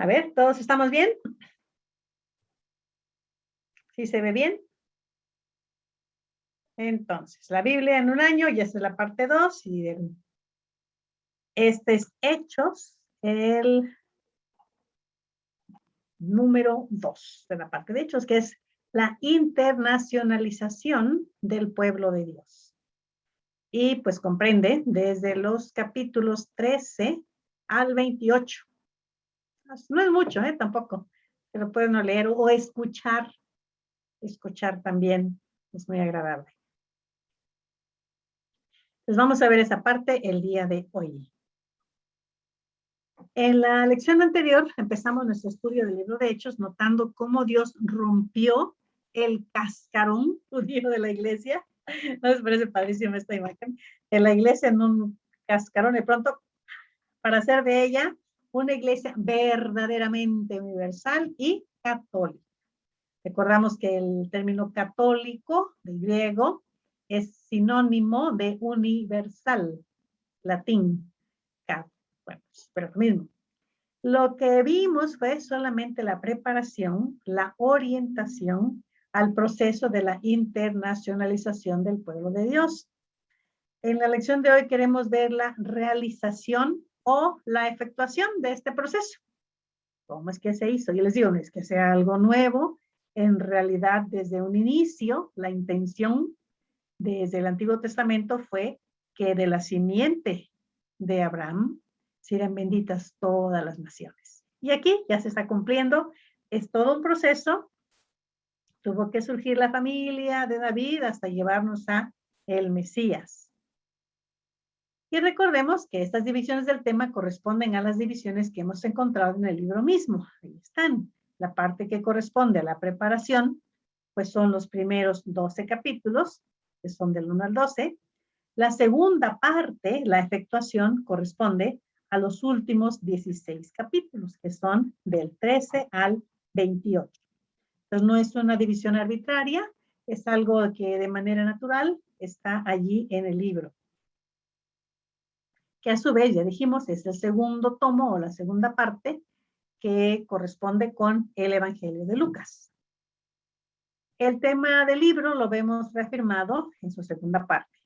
A ver, ¿todos estamos bien? ¿Sí se ve bien? Entonces, la Biblia en un año, ya es la parte 2, y este es Hechos, el número 2 de la parte de Hechos, que es la internacionalización del pueblo de Dios. Y pues comprende desde los capítulos 13 al 28. No es mucho, tampoco. Pero pueden leer o escuchar. Escuchar también es muy agradable. Pues vamos a ver esa parte el día de hoy. En la lección anterior empezamos nuestro estudio del libro de Hechos notando cómo Dios rompió el cascarón judío de la iglesia. ¿No les parece padrísima esta imagen? En la iglesia en un cascarón, de pronto, para hacer de ella una iglesia verdaderamente universal y católica. Recordamos que el término católico, de griego, es sinónimo de universal, latín. Bueno, pero lo mismo. Lo que vimos fue solamente la preparación, la orientación al proceso de la internacionalización del pueblo de Dios. En la lección de hoy queremos ver la realización o la efectuación de este proceso. ¿Cómo es que se hizo? Yo les digo, no es que sea algo nuevo. En realidad, desde un inicio, la intención desde el Antiguo Testamento fue que de la simiente de Abraham serán benditas todas las naciones. Y aquí ya se está cumpliendo. Es todo un proceso. Tuvo que surgir la familia de David hasta llevarnos a el Mesías. Y recordemos que estas divisiones del tema corresponden a las divisiones que hemos encontrado en el libro mismo. Ahí están. La parte que corresponde a la preparación, pues son los primeros 12 capítulos, que son del 1 al 12. La segunda parte, la efectuación, corresponde a los últimos 16 capítulos, que son del 13 al 28. Entonces no es una división arbitraria, es algo que de manera natural está allí en el libro. Que a su vez, ya dijimos, es el segundo tomo o la segunda parte que corresponde con el Evangelio de Lucas. El tema del libro lo vemos reafirmado en su segunda parte.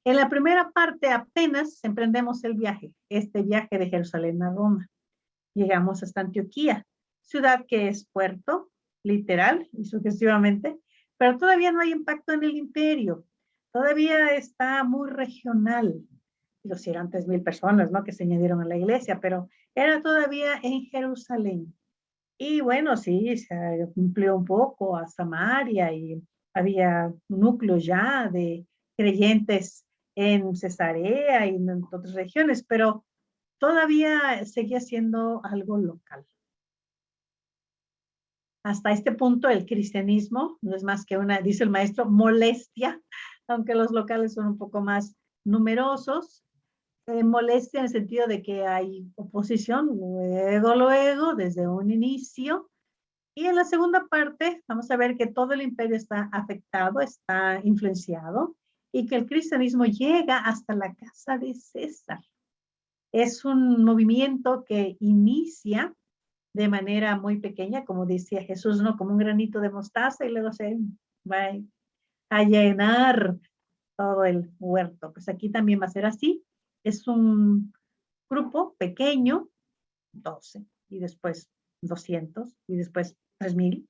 En la primera parte apenas emprendemos el viaje, este viaje de Jerusalén a Roma. Llegamos hasta Antioquía, ciudad que es puerto, literal y sucesivamente, pero todavía no hay impacto en el imperio. Todavía está muy regional. Los eran 3,000 personas, ¿no? Que se añadieron a la iglesia, pero era todavía en Jerusalén. Y bueno, sí, se cumplió un poco a Samaria y había núcleos ya de creyentes en Cesarea y en otras regiones, pero todavía seguía siendo algo local. Hasta este punto el cristianismo no es más que una, dice el maestro, molestia, aunque los locales son un poco más numerosos. Molestia en el sentido de que hay oposición, luego, desde un inicio. Y en la segunda parte vamos a ver que todo el imperio está afectado, está influenciado, y que el cristianismo llega hasta la casa de César. Es un movimiento que inicia de manera muy pequeña, como decía Jesús, ¿no? Como un granito de mostaza, y luego se va a llenar todo el huerto. Pues aquí también va a ser así. Es un grupo pequeño, 12, y después 200, y después 3,000,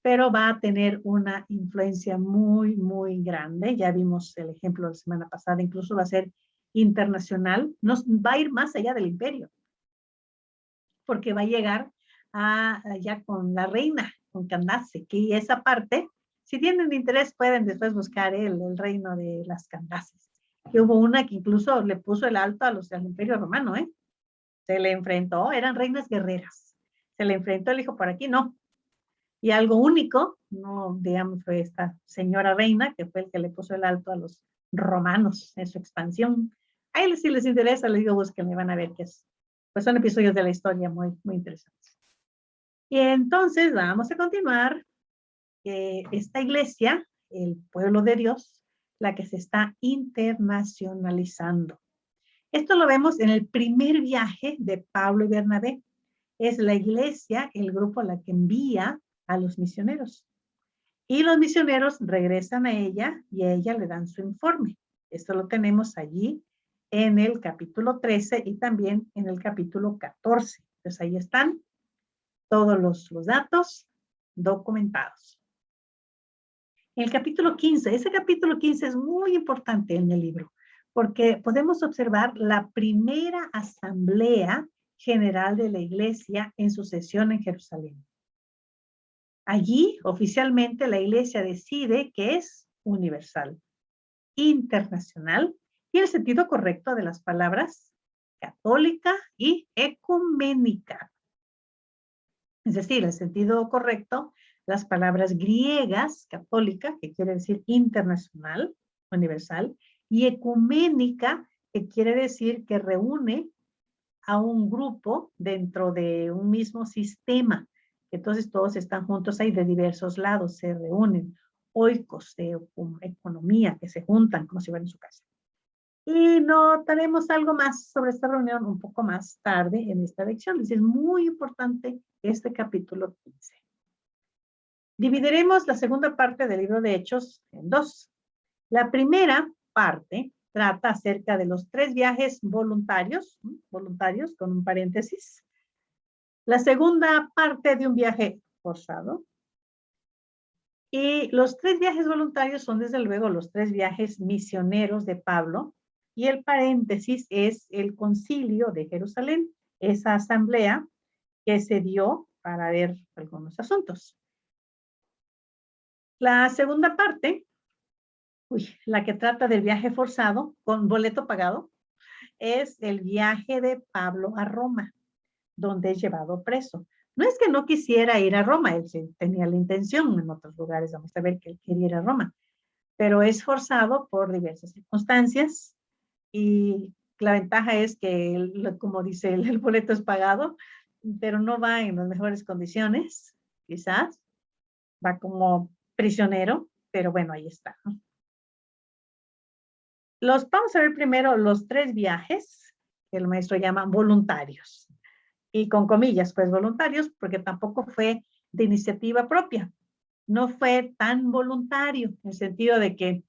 pero va a tener una influencia muy, muy grande. Ya vimos el ejemplo la semana pasada, incluso va a ser internacional, va a ir más allá del imperio, porque va a llegar ya con la reina, con Candace, que esa parte, si tienen interés, pueden después buscar el reino de las Candaces. Que hubo una que incluso le puso el alto al imperio romano, Se le enfrentó, eran reinas guerreras. Se le enfrentó, le dijo, por aquí no. Y algo único, no, digamos, fue esta señora reina, que fue el que le puso el alto a los romanos en su expansión. Ahí si les interesa, les digo, búsquenme, van a ver que es, pues son episodios de la historia muy, muy interesantes. Y entonces vamos a continuar. Esta iglesia, el pueblo de Dios, la que se está internacionalizando. Esto lo vemos en el primer viaje de Pablo y Bernabé. Es la iglesia, el grupo a la que envía a los misioneros. Y los misioneros regresan a ella y a ella le dan su informe. Esto lo tenemos allí en el capítulo 13 y también en el capítulo 14. Entonces ahí están todos los datos documentados. El capítulo 15, ese capítulo 15 es muy importante en el libro, porque podemos observar la primera asamblea general de la iglesia en su sesión en Jerusalén. Allí, oficialmente, la iglesia decide que es universal, internacional, y el sentido correcto de las palabras católica y ecuménica. Es decir, el sentido correcto, las palabras griegas, católica, que quiere decir internacional, universal, y ecuménica, que quiere decir que reúne a un grupo dentro de un mismo sistema. Entonces todos están juntos ahí de diversos lados, se reúnen, oikos de economía, que se juntan como si fueran en su casa. Y notaremos algo más sobre esta reunión un poco más tarde en esta lección. Es muy importante este capítulo 15. Dividiremos la segunda parte del libro de Hechos en dos. La primera parte trata acerca de los 3 viajes voluntarios con un paréntesis. La segunda parte de un viaje forzado. Y los 3 viajes voluntarios son desde luego los 3 viajes misioneros de Pablo. Y el paréntesis es el concilio de Jerusalén, esa asamblea que se dio para ver algunos asuntos. La segunda parte, la que trata del viaje forzado con boleto pagado, es el viaje de Pablo a Roma, donde es llevado preso. No es que no quisiera ir a Roma, él tenía la intención en otros lugares, vamos a ver que él quería ir a Roma, pero es forzado por diversas circunstancias y la ventaja es que, como dice, el boleto es pagado, pero no va en las mejores condiciones, quizás, va como prisionero, pero bueno, ahí está, ¿no? Vamos a ver primero los 3 viajes que el maestro llama voluntarios. Y con comillas, pues voluntarios, porque tampoco fue de iniciativa propia. No fue tan voluntario, en el sentido de que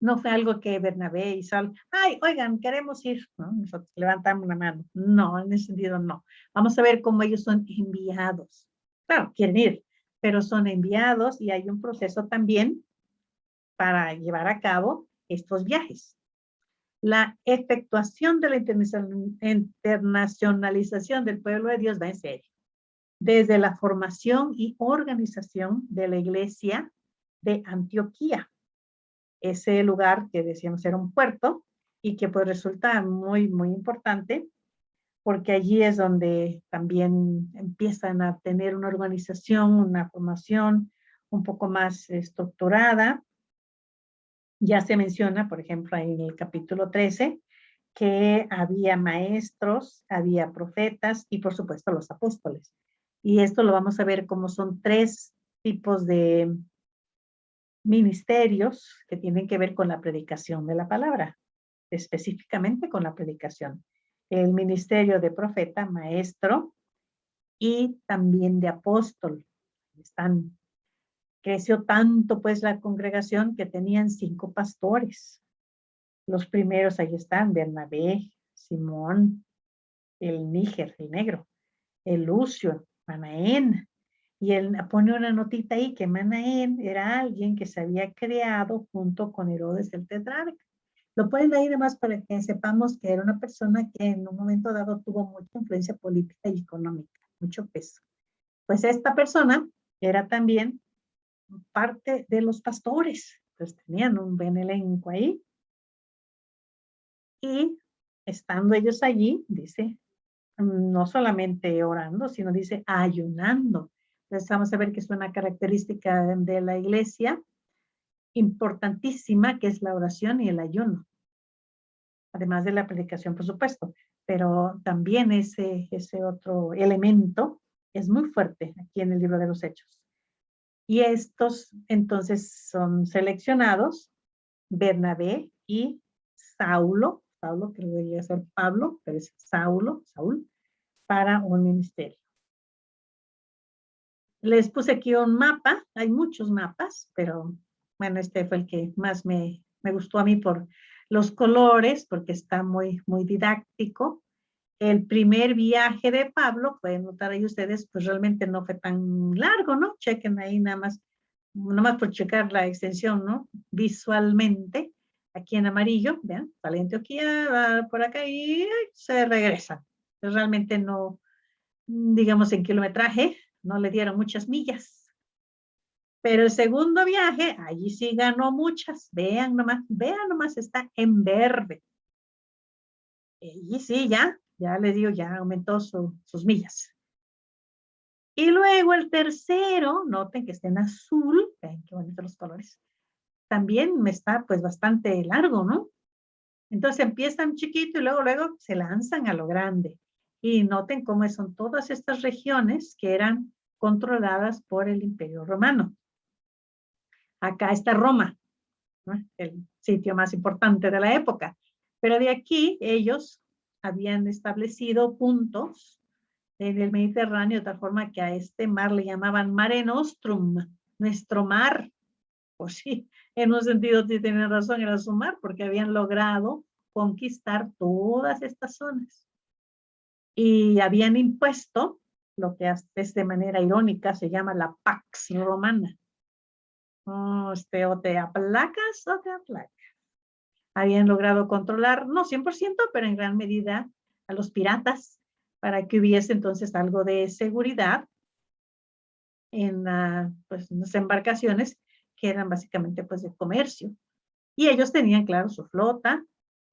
no fue algo que Bernabé y Saúl, ay, oigan, queremos ir, ¿no? Nosotros levantamos la mano. No, en ese sentido no. Vamos a ver cómo ellos son enviados. Claro, quieren ir, pero son enviados y hay un proceso también para llevar a cabo estos viajes. La efectuación de la internacionalización del pueblo de Dios va en serio. Desde la formación y organización de la iglesia de Antioquía. Ese lugar que decíamos era un puerto y que pues resulta muy, muy importante porque allí es donde también empiezan a tener una organización, una formación un poco más estructurada. Ya se menciona, por ejemplo, en el capítulo 13, que había maestros, había profetas y por supuesto los apóstoles. Y esto lo vamos a ver como son 3 tipos de ministerios que tienen que ver con la predicación de la palabra, específicamente con la predicación. El ministerio de profeta, maestro y también de apóstol. Creció tanto pues la congregación que tenían 5 pastores. Los primeros ahí están, Bernabé, Simón, el Níger, el negro, el Lucio, Manaén. Y él pone una notita ahí que Manaén era alguien que se había creado junto con Herodes el tetrarca. Lo pueden leer además para que sepamos que era una persona que en un momento dado tuvo mucha influencia política y económica, mucho peso. Pues esta persona era también parte de los pastores. Entonces tenían un buen elenco ahí. Y estando ellos allí, dice, no solamente orando, sino dice ayunando. Entonces vamos a ver que es una característica de la iglesia importantísima, que es la oración y el ayuno. Además de la predicación, por supuesto, pero también ese otro elemento es muy fuerte aquí en el libro de los Hechos. Y estos entonces son seleccionados, Bernabé y Saulo que debería ser Pablo, pero es Saúl, para un ministerio. Les puse aquí un mapa, hay muchos mapas, pero bueno, este fue el que más me gustó a mí por los colores, porque está muy, muy didáctico. El primer viaje de Pablo, pueden notar ahí ustedes, pues realmente no fue tan largo, ¿no? Chequen ahí nada más por checar la extensión, ¿no? Visualmente, aquí en amarillo, vean, sale Antioquía, va por acá y se regresa. Realmente no, digamos en kilometraje, no le dieron muchas millas. Pero el segundo viaje, allí sí ganó muchas. Vean nomás, está en verde. Y sí, ya les digo, ya aumentó sus millas. Y luego el tercero, noten que está en azul, ven qué bonitos los colores. También me está pues bastante largo, ¿no? Entonces empiezan chiquito y luego se lanzan a lo grande. Y noten cómo son todas estas regiones que eran controladas por el Imperio Romano. Acá está Roma, ¿no? El sitio más importante de la época. Pero de aquí ellos habían establecido puntos en el Mediterráneo, de tal forma que a este mar le llamaban Mare Nostrum, nuestro mar. Pues sí, en un sentido sí tienen razón, era su mar, porque habían logrado conquistar todas estas zonas. Y habían impuesto lo que es de manera irónica se llama la Pax Romana. Oh, o te aplacas o te aplacas. Habían logrado controlar, no 100%, pero en gran medida a los piratas, para que hubiese entonces algo de seguridad en pues, las embarcaciones que eran básicamente pues de comercio. Y ellos tenían, claro, su flota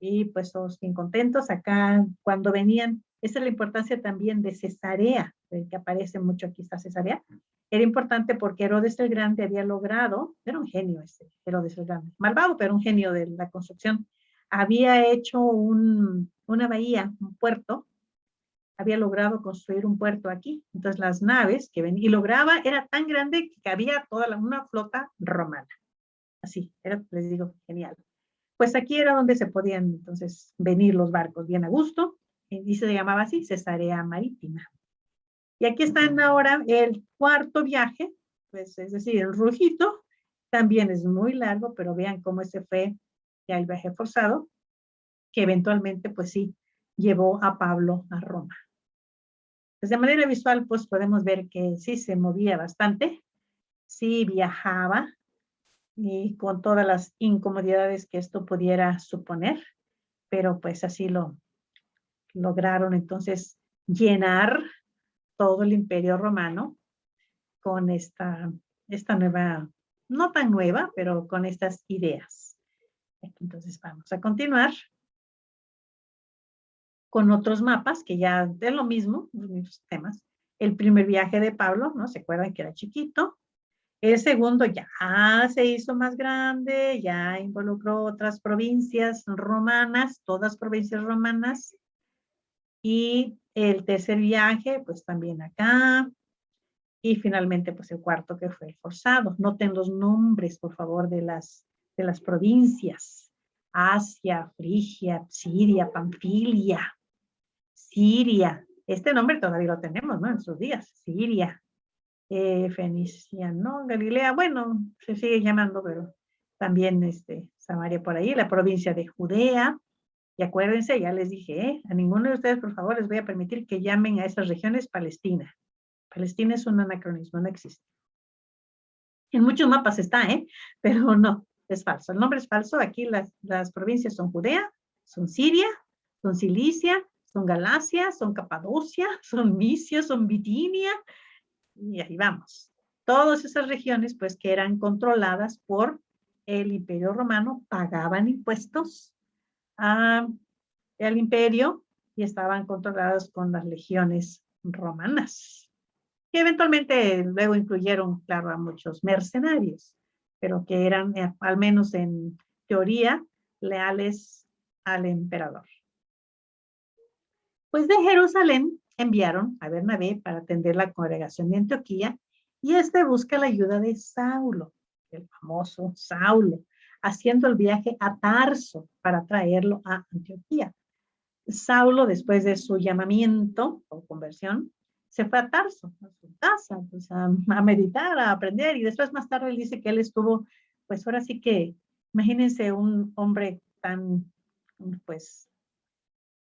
y pues todos bien contentos. Acá cuando venían, esa es la importancia también de Cesarea, que aparece mucho aquí está Cesarea. Era importante porque Herodes el Grande había logrado, era un genio ese, Herodes el Grande, malvado, pero un genio de la construcción. Había hecho una bahía, un puerto, había logrado construir un puerto aquí. Entonces las naves que venían, y lograba, era tan grande que cabía toda una flota romana. Así, era, les digo, genial. Pues aquí era donde se podían entonces venir los barcos bien a gusto, y se llamaba así, Cesarea Marítima. Y aquí están ahora el cuarto viaje, pues es decir, el Rujito, también es muy largo, pero vean cómo ese fue ya el viaje forzado, que eventualmente pues sí, llevó a Pablo a Roma. Pues de manera visual pues podemos ver que sí se movía bastante, sí viajaba, y con todas las incomodidades que esto pudiera suponer, pero pues así lo lograron entonces llenar todo el Imperio Romano con esta nueva, no tan nueva, pero con estas ideas. Entonces vamos a continuar con otros mapas que ya de lo mismo, los mismos temas. El primer viaje de Pablo, ¿no? ¿Se acuerdan que era chiquito? El segundo ya se hizo más grande, ya involucró otras provincias romanas, todas provincias romanas. Y el tercer viaje, pues también acá. Y finalmente, pues el cuarto que fue el forzado. Noten los nombres, por favor, de las provincias. Asia, Frigia, Siria, Panfilia, Siria. Este nombre todavía lo tenemos, ¿no? En sus días. Siria. Fenicia, ¿no? Galilea, bueno, se sigue llamando, pero también Samaria por ahí, la provincia de Judea. Y acuérdense, ya les dije, a ninguno de ustedes, por favor, les voy a permitir que llamen a esas regiones Palestina. Palestina es un anacronismo, no existe. En muchos mapas está, pero no, es falso. El nombre es falso. Aquí las provincias son Judea, son Siria, son Cilicia, son Galacia, son Capadocia, son Misia, son Bitinia, y ahí vamos. Todas esas regiones, pues, que eran controladas por el Imperio Romano, pagaban impuestos al imperio y estaban controladas con las legiones romanas, que eventualmente luego incluyeron, claro, a muchos mercenarios, pero que eran, al menos en teoría, leales al emperador. Pues de Jerusalén enviaron a Bernabé para atender la congregación de Antioquía, y busca la ayuda de Saulo, el famoso Saulo, haciendo el viaje a Tarso para traerlo a Antioquía. Saulo, después de su llamamiento o conversión, se fue a Tarso, a su casa, pues a meditar, a aprender, y después más tarde él dice que él estuvo, pues ahora sí que, imagínense un hombre tan, pues,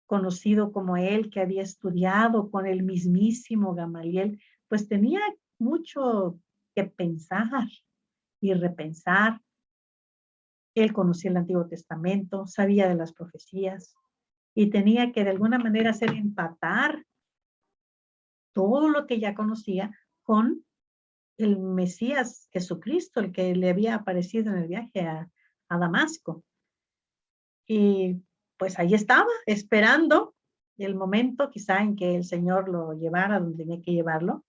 conocido como él, que había estudiado con el mismísimo Gamaliel, pues tenía mucho que pensar y repensar. Él conocía el Antiguo Testamento, sabía de las profecías y tenía que de alguna manera hacer empatar todo lo que ya conocía con el Mesías Jesucristo, el que le había aparecido en el viaje a Damasco. Y pues ahí estaba, esperando el momento quizá en que el Señor lo llevara donde tenía que llevarlo.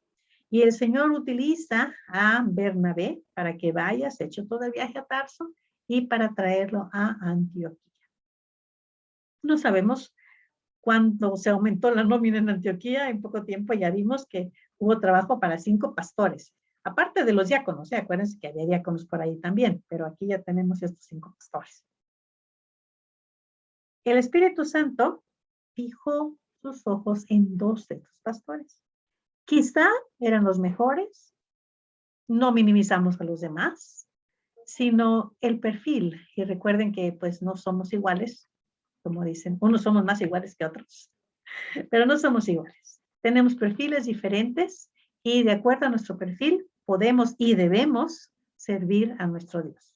Y el Señor utiliza a Bernabé para que vaya, se echó todo el viaje a Tarso y para traerlo a Antioquía. No sabemos cuándo se aumentó la nómina en Antioquía, en poco tiempo ya vimos que hubo trabajo para 5 pastores, aparte de los diáconos, acuérdense que había diáconos por ahí también, pero aquí ya tenemos estos 5 pastores. El Espíritu Santo fijó sus ojos en 2 de estos pastores. Quizá eran los mejores, no minimizamos a los demás, sino el perfil. Y recuerden que pues no somos iguales, como dicen, unos somos más iguales que otros, pero no somos iguales. Tenemos perfiles diferentes y de acuerdo a nuestro perfil podemos y debemos servir a nuestro Dios.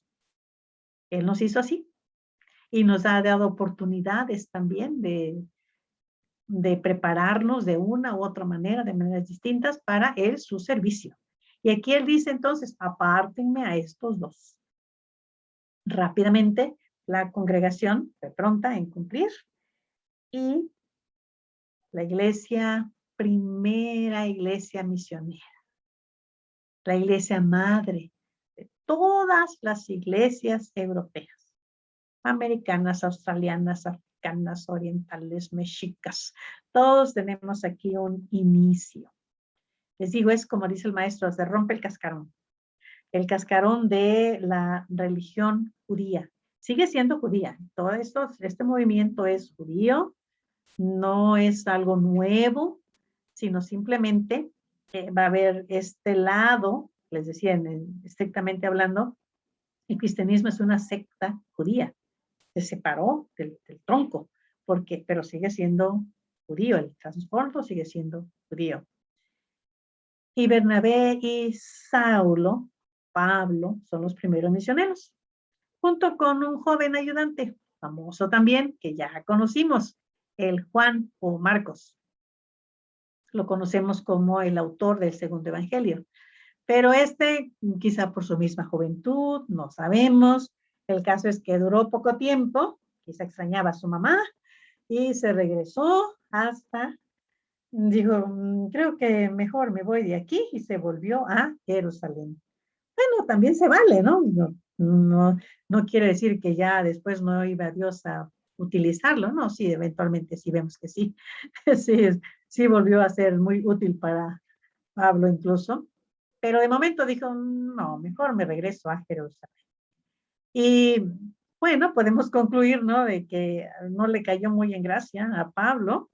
Él nos hizo así y nos ha dado oportunidades también de prepararnos de una u otra manera, de maneras distintas para él, su servicio. Y aquí él dice entonces, apártenme a estos 2. Rápidamente, la congregación fue pronta en cumplir y la iglesia, primera iglesia misionera, la iglesia madre de todas las iglesias europeas, americanas, australianas, africanas, orientales, mexicas, todos tenemos aquí un inicio. Les digo, es como dice el maestro, se rompe el cascarón de la religión judía. Sigue siendo judía. Todo esto, este movimiento es judío, no es algo nuevo, sino simplemente va a haber este lado, les decía, estrictamente hablando, el cristianismo es una secta judía, se separó del tronco, pero sigue siendo judío, el trasfondo sigue siendo judío. Y Bernabé y Saulo, Pablo, son los primeros misioneros, junto con un joven ayudante, famoso también, que ya conocimos, el Juan o Marcos. Lo conocemos como el autor del segundo evangelio. Pero quizá por su misma juventud, no sabemos. El caso es que duró poco tiempo, quizá extrañaba a su mamá, y se regresó hasta, dijo, creo que mejor me voy de aquí, y se volvió a Jerusalén. Bueno, también se vale, ¿no? No quiere decir que ya después no iba Dios a utilizarlo, ¿no? Sí, eventualmente sí vemos que sí. Sí volvió a ser muy útil para Pablo incluso. Pero de momento dijo, no, mejor me regreso a Jerusalén. Y bueno, podemos concluir, ¿no? De que no le cayó muy en gracia a Pablo.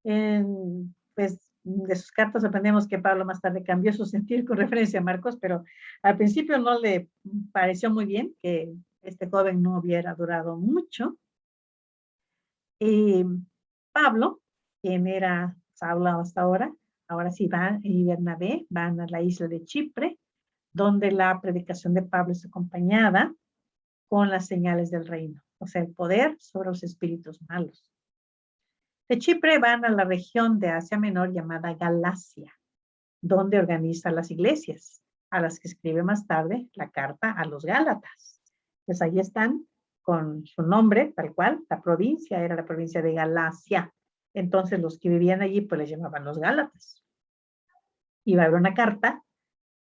Pues de sus cartas aprendemos que Pablo más tarde cambió su sentir con referencia a Marcos, pero al principio no le pareció muy bien que este joven no hubiera durado mucho. Y Pablo, quien era Saulo hasta ahora sí van, y Bernabé van a la isla de Chipre, donde la predicación de Pablo es acompañada con las señales del reino, o sea, el poder sobre los espíritus malos. De Chipre van a la región de Asia Menor llamada Galacia, donde organiza las iglesias, a las que escribe más tarde la carta a los Gálatas. Pues ahí están con su nombre, tal cual, la provincia era la provincia de Galacia. Entonces los que vivían allí pues les llamaban los Gálatas. Y va a haber una carta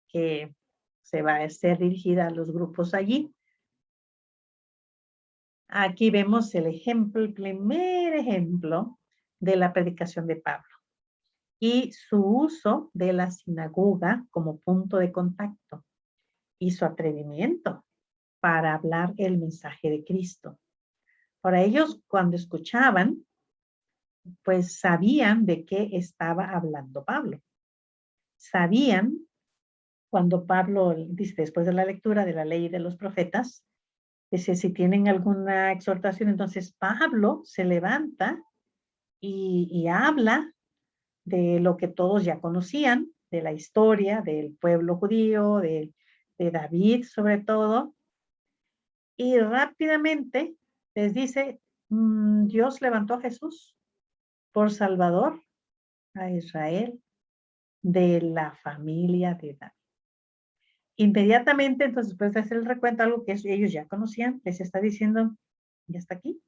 que se va a ser dirigida a los grupos allí. Aquí vemos el ejemplo, el primer ejemplo de la predicación de Pablo y su uso de la sinagoga como punto de contacto y su atrevimiento para hablar el mensaje de Cristo. Para ellos, cuando escuchaban pues sabían de qué estaba hablando Pablo. Sabían, cuando Pablo dice, después de la lectura de la ley de los profetas, dice, si tienen alguna exhortación, entonces Pablo se levanta y habla de lo que todos ya conocían, de la historia del pueblo judío, de David sobre todo, y rápidamente les dice, Dios levantó a Jesús por Salvador a Israel de la familia de David. Inmediatamente, entonces, después de hacer el recuento, algo que ellos ya conocían, les está diciendo, ya está aquí.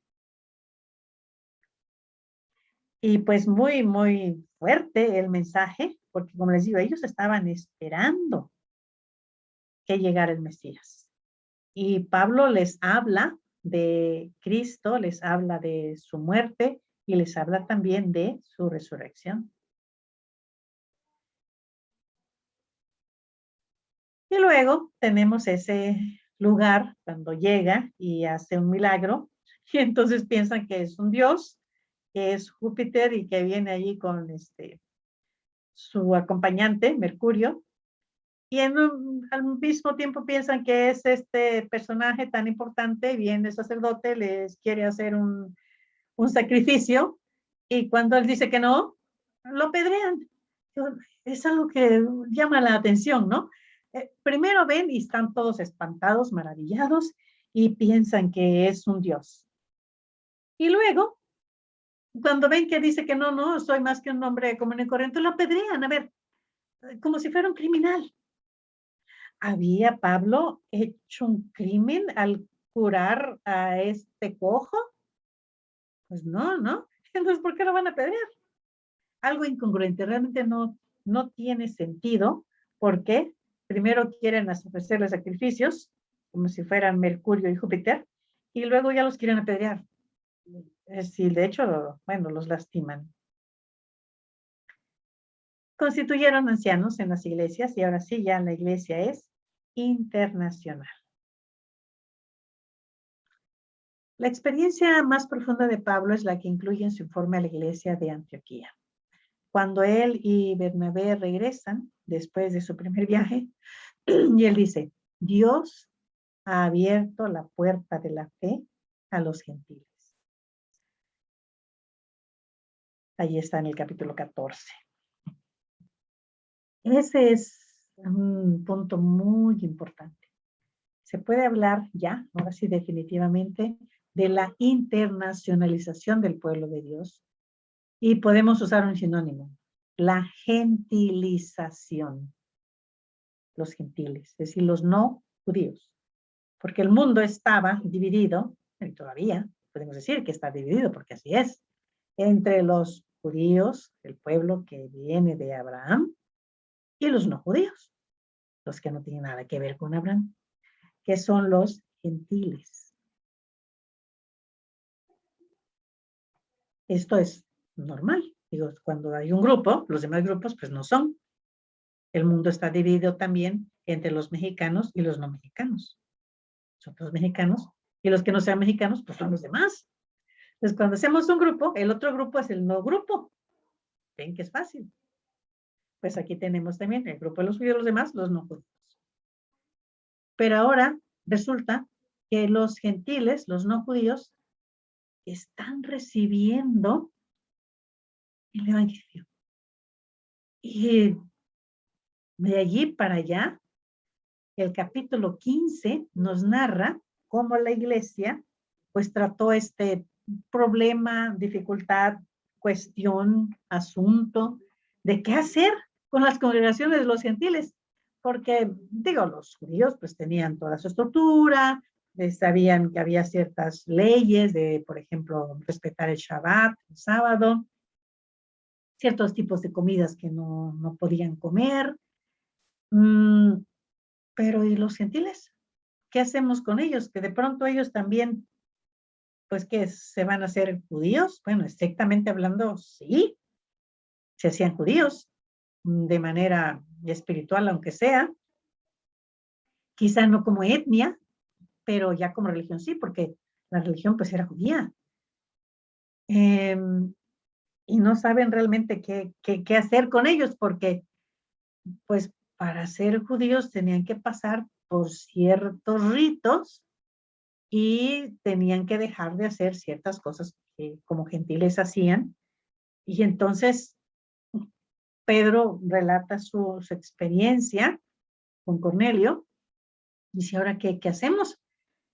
Y pues muy, muy fuerte el mensaje, porque como les digo, ellos estaban esperando que llegara el Mesías. Y Pablo les habla de Cristo, les habla de su muerte y les habla también de su resurrección. Y luego tenemos ese lugar cuando llega y hace un milagro, y entonces piensan que es un dios, que es Júpiter y que viene allí con su acompañante, Mercurio, y al mismo tiempo piensan que es este personaje tan importante, viene el sacerdote, les quiere hacer un sacrificio, y cuando él dice que no, lo apedrean. Es algo que llama la atención, ¿no? Primero ven y están todos espantados, maravillados, y piensan que es un dios. Y luego, cuando ven que dice que no, no, soy más que un hombre común y corriente, lo apedrean, a ver, como si fuera un criminal. ¿Había Pablo hecho un crimen al curar a este cojo? Pues no, ¿no? Entonces, ¿por qué lo van a apedrear? Algo incongruente, realmente no tiene sentido, porque primero quieren ofrecerle sacrificios, como si fueran Mercurio y Júpiter, y luego ya los quieren apedrear. Es decir, de hecho, bueno, los lastiman. Constituyeron ancianos en las iglesias y ahora sí, ya la iglesia es internacional. La experiencia más profunda de Pablo es la que incluye en su informe a la iglesia de Antioquía. Cuando él y Bernabé regresan después de su primer viaje, y él dice, Dios ha abierto la puerta de la fe a los gentiles. Allí está en el capítulo 14. Ese es un punto muy importante. Se puede hablar ya, ahora sí definitivamente, de la internacionalización del pueblo de Dios, y podemos usar un sinónimo, la gentilización, los gentiles, es decir, los no judíos, porque el mundo estaba dividido, y todavía podemos decir que está dividido, porque así es, entre los judíos, el pueblo que viene de Abraham, y los no judíos, los que no tienen nada que ver con Abraham, que son los gentiles. Esto es normal. Digo, cuando hay un grupo, los demás grupos pues no son. El mundo está dividido también entre los mexicanos y los no mexicanos. Son los mexicanos, y los que no sean mexicanos pues son los demás. Entonces, cuando hacemos un grupo, el otro grupo es el no grupo. ¿Ven que es fácil? Pues aquí tenemos también el grupo de los judíos, los demás, los no judíos. Pero ahora resulta que los gentiles, los no judíos, están recibiendo el evangelio. Y de allí para allá, el capítulo 15 nos narra cómo la iglesia pues trató este problema, dificultad, cuestión, asunto de qué hacer con las congregaciones de los gentiles. Porque, digo, los judíos pues tenían toda su estructura, sabían que había ciertas leyes de, por ejemplo, respetar el Shabbat, el sábado, ciertos tipos de comidas que no podían comer. Pero ¿y los gentiles? ¿Qué hacemos con ellos? Que de pronto ellos también, pues que se van a hacer judíos. Bueno, estrictamente hablando, sí, se hacían judíos de manera espiritual, aunque sea, quizá no como etnia, pero ya como religión sí, porque la religión pues era judía. y no saben realmente qué hacer con ellos, porque pues para ser judíos tenían que pasar por ciertos ritos y tenían que dejar de hacer ciertas cosas que como gentiles hacían. Y entonces Pedro relata su experiencia con Cornelio. Dice, ahora, ¿qué hacemos?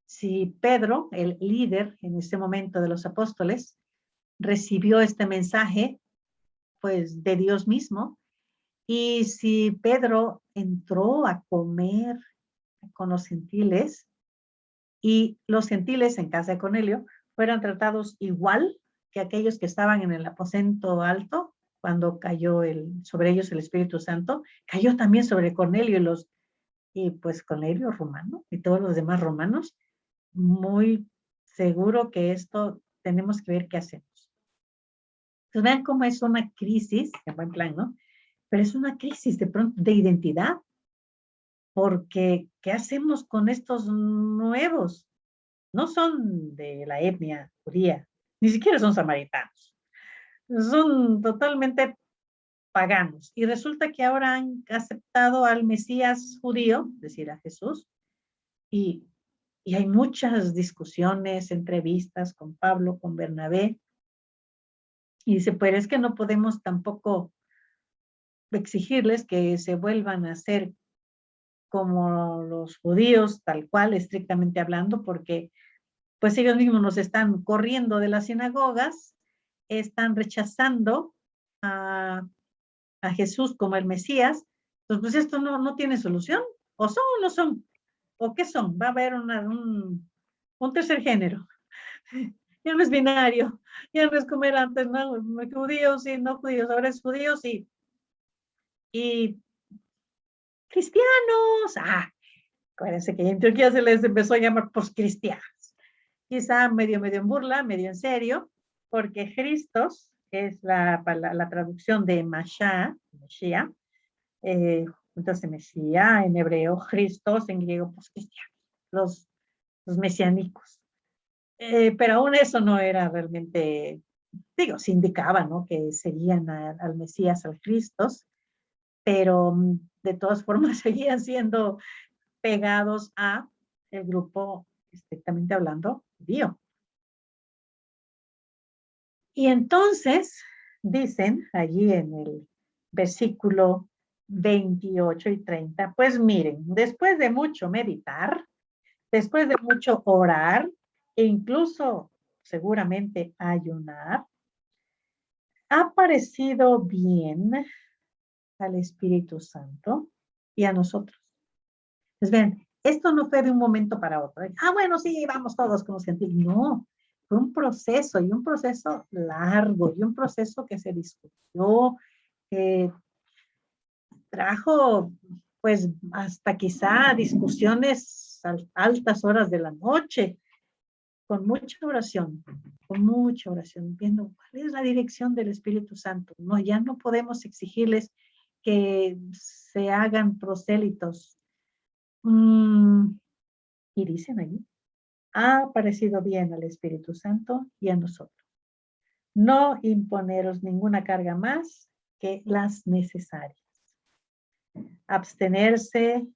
Si Pedro, el líder en este momento de los apóstoles, recibió este mensaje, pues, de Dios mismo, y si Pedro entró a comer con los gentiles, y los gentiles en casa de Cornelio fueron tratados igual que aquellos que estaban en el aposento alto, cuando cayó sobre ellos el Espíritu Santo, cayó también sobre Cornelio y pues Cornelio romano y todos los demás romanos, muy seguro que esto tenemos que ver qué hacemos. Entonces vean cómo es una crisis, en buen plan, ¿no? Pero es una crisis de pronto de identidad, porque ¿qué hacemos con estos nuevos? No son de la etnia judía, ni siquiera son samaritanos, son totalmente paganos. Y resulta que ahora han aceptado al Mesías judío, es decir, a Jesús, y, y hay muchas discusiones, entrevistas con Pablo, con Bernabé, y dice, pero es que no podemos tampoco exigirles que se vuelvan a hacer como los judíos, tal cual, estrictamente hablando, porque pues ellos mismos nos están corriendo de las sinagogas, están rechazando a, a Jesús como el Mesías. Entonces, pues esto no tiene solución. O son o no son. ¿O qué son? Va a haber un tercer género. Ya no es binario. Ya no es como era antes, ¿no? Judíos y no judíos. Ahora es judíos y cristianos. Acuérdense que en Turquía se les empezó a llamar poscristianos. Quizá medio en burla, medio en serio, porque Christos es la traducción de Mashiach, entonces Mesías en hebreo, Christos en griego, pues cristianos, los mesiánicos. Pero aún eso no era realmente, digo, se indicaba, ¿no? Que serían al Mesías, al Christos, pero de todas formas seguían siendo pegados a el grupo, estrictamente hablando, judío. Y entonces dicen allí en el versículo 28 y 30, pues miren, después de mucho meditar, después de mucho orar e incluso seguramente ayunar, ha parecido bien al Espíritu Santo y a nosotros. Pues ven, esto no fue de un momento para otro. Bueno, sí, vamos todos como científicos. No, fue un proceso y un proceso largo y un proceso que se discutió, que trajo pues hasta quizá discusiones a altas horas de la noche, con mucha oración, viendo cuál es la dirección del Espíritu Santo. No, ya no podemos exigirles que se hagan prosélitos. Y dicen allí, ha parecido bien al Espíritu Santo y a nosotros. No imponeros ninguna carga más que las necesarias. Abstenerse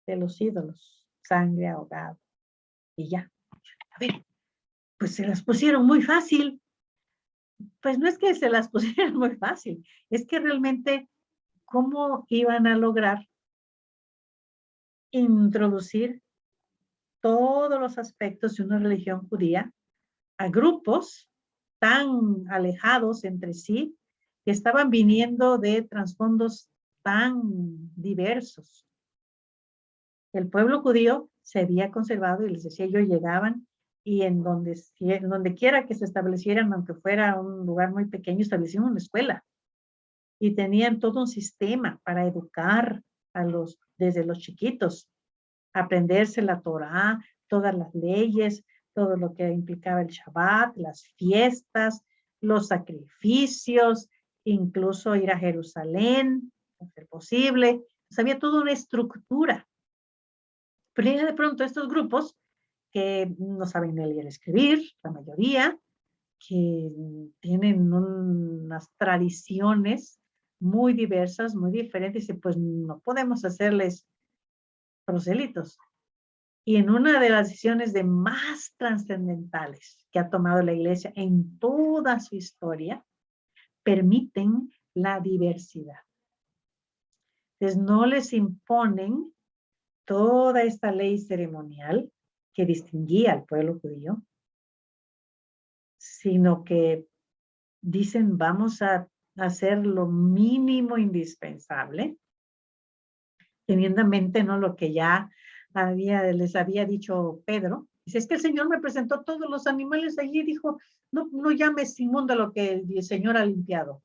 de los ídolos, sangre ahogada. Y ya. A ver, pues se las pusieron muy fácil. Pues no es que se las pusieran muy fácil, es que realmente, ¿cómo iban a lograr introducir todos los aspectos de una religión judía a grupos tan alejados entre sí, que estaban viniendo de trasfondos tan diversos? El pueblo judío se había conservado y les decía yo, llegaban y en donde quiera que se establecieran, aunque fuera un lugar muy pequeño, establecieron una escuela y tenían todo un sistema para educar desde los chiquitos, aprenderse la Torá, todas las leyes, todo lo que implicaba el Shabbat, las fiestas, los sacrificios, incluso ir a Jerusalén, a ser posible. Había toda una estructura. Pero de pronto estos grupos que no saben ni leer ni escribir, la mayoría, que tienen unas tradiciones muy diversas, muy diferentes, y pues no podemos hacerles proselitos. Y en una de las decisiones de más trascendentales que ha tomado la iglesia en toda su historia, permiten la diversidad. Entonces no les imponen toda esta ley ceremonial que distinguía al pueblo judío, sino que dicen vamos a hacer lo mínimo indispensable, teniendo en mente, ¿no?, lo que ya les había dicho Pedro. Dice, es que el Señor me presentó todos los animales allí, dijo, no, no llames inmundo lo que el Señor ha limpiado.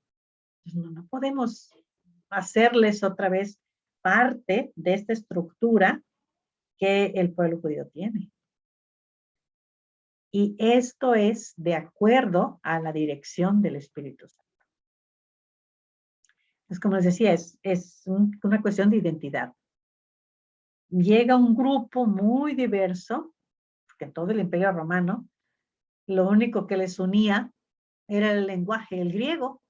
Pues no podemos hacerles otra vez parte de esta estructura que el pueblo judío tiene. Y esto es de acuerdo a la dirección del Espíritu Santo. Es como les decía, es una cuestión de identidad. Llega un grupo muy diverso, porque en todo el Imperio Romano, lo único que les unía era el lenguaje, el griego.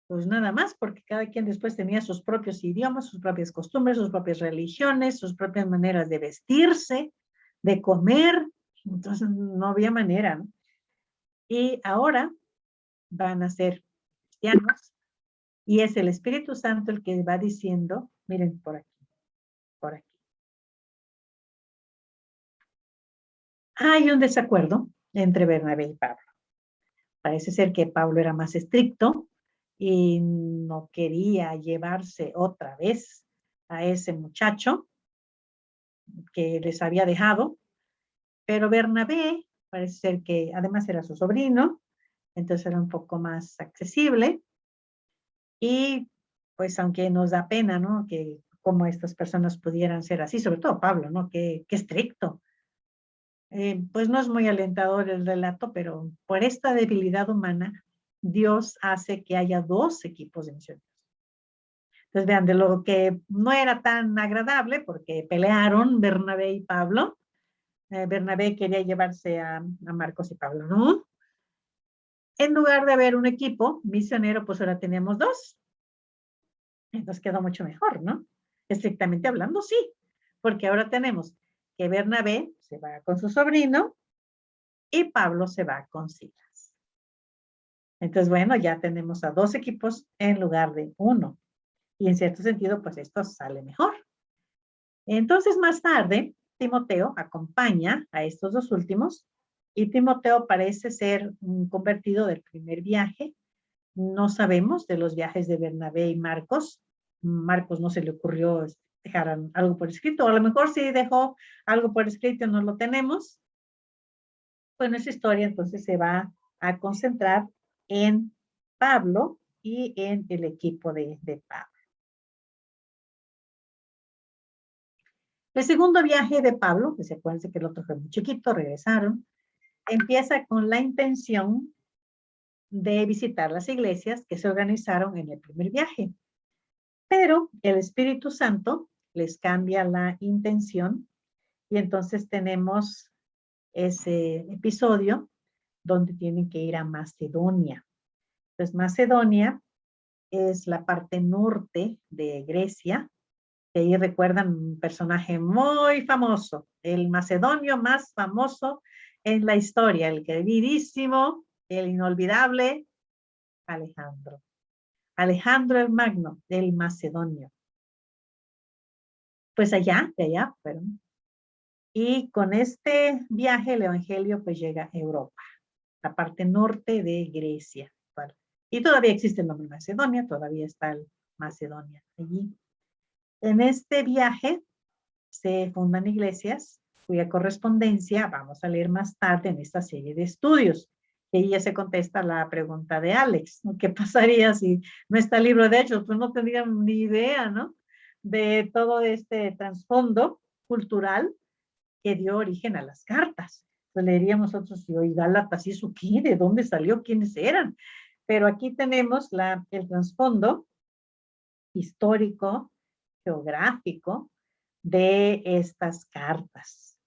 Pues nada más, porque cada quien después tenía sus propios idiomas, sus propias costumbres, sus propias religiones, sus propias maneras de vestirse, de comer. Entonces no había manera, ¿no? Y ahora van a ser cristianos y es el Espíritu Santo el que va diciendo, miren, por aquí, por aquí. Hay un desacuerdo entre Bernabé y Pablo. Parece ser que Pablo era más estricto y no quería llevarse otra vez a ese muchacho que les había dejado, pero Bernabé parece ser que además era su sobrino, entonces era un poco más accesible y pues aunque nos da pena, ¿no?, que como estas personas pudieran ser así, sobre todo Pablo, ¿no?, qué estricto. Pues no es muy alentador el relato, pero por esta debilidad humana, Dios hace que haya dos equipos de misioneros. Entonces vean, de lo que no era tan agradable, porque pelearon Bernabé y Pablo, Bernabé quería llevarse a Marcos y Pablo, ¿no? En lugar de haber un equipo misionero, pues ahora tenemos dos. Entonces quedó mucho mejor, ¿no? Estrictamente hablando, sí, porque ahora tenemos que Bernabé se va con su sobrino y Pablo se va con Silas. Entonces, bueno, ya tenemos a dos equipos en lugar de uno. Y en cierto sentido, pues esto sale mejor. Entonces, más tarde, Timoteo acompaña a estos dos últimos y Timoteo parece ser un convertido del primer viaje. No sabemos de los viajes de Bernabé y Marcos. Marcos no se le ocurrió dejar algo por escrito, o a lo mejor sí dejó algo por escrito, no lo tenemos. Bueno, esa historia entonces se va a concentrar en Pablo y en el equipo de Pablo. El segundo viaje de Pablo, que se acuérdense que el otro fue muy chiquito, regresaron, empieza con la intención de visitar las iglesias que se organizaron en el primer viaje. Pero el Espíritu Santo les cambia la intención y entonces tenemos ese episodio donde tienen que ir a Macedonia. Entonces, Macedonia es la parte norte de Grecia, que ahí recuerdan un personaje muy famoso, el macedonio más famoso en la historia, el queridísimo, el inolvidable Alejandro. Alejandro el Magno, del Macedonio. Pues allá, de allá fueron. Y con este viaje el evangelio pues llega a Europa, la parte norte de Grecia. Bueno, y todavía existe el nombre Macedonia, todavía está el Macedonia allí. En este viaje se fundan iglesias cuya correspondencia vamos a leer más tarde en esta serie de estudios. Y ahí ya se contesta la pregunta de Alex, ¿no? ¿Qué pasaría si no está el libro de Hechos? Pues no tendrían ni idea, ¿no?, de todo este trasfondo cultural que dio origen a las cartas. Pues leeríamos nosotros, y Gálatas, ¿y eso qué? ¿De dónde salió? ¿Quiénes eran? Pero aquí tenemos el trasfondo histórico, geográfico de estas cartas.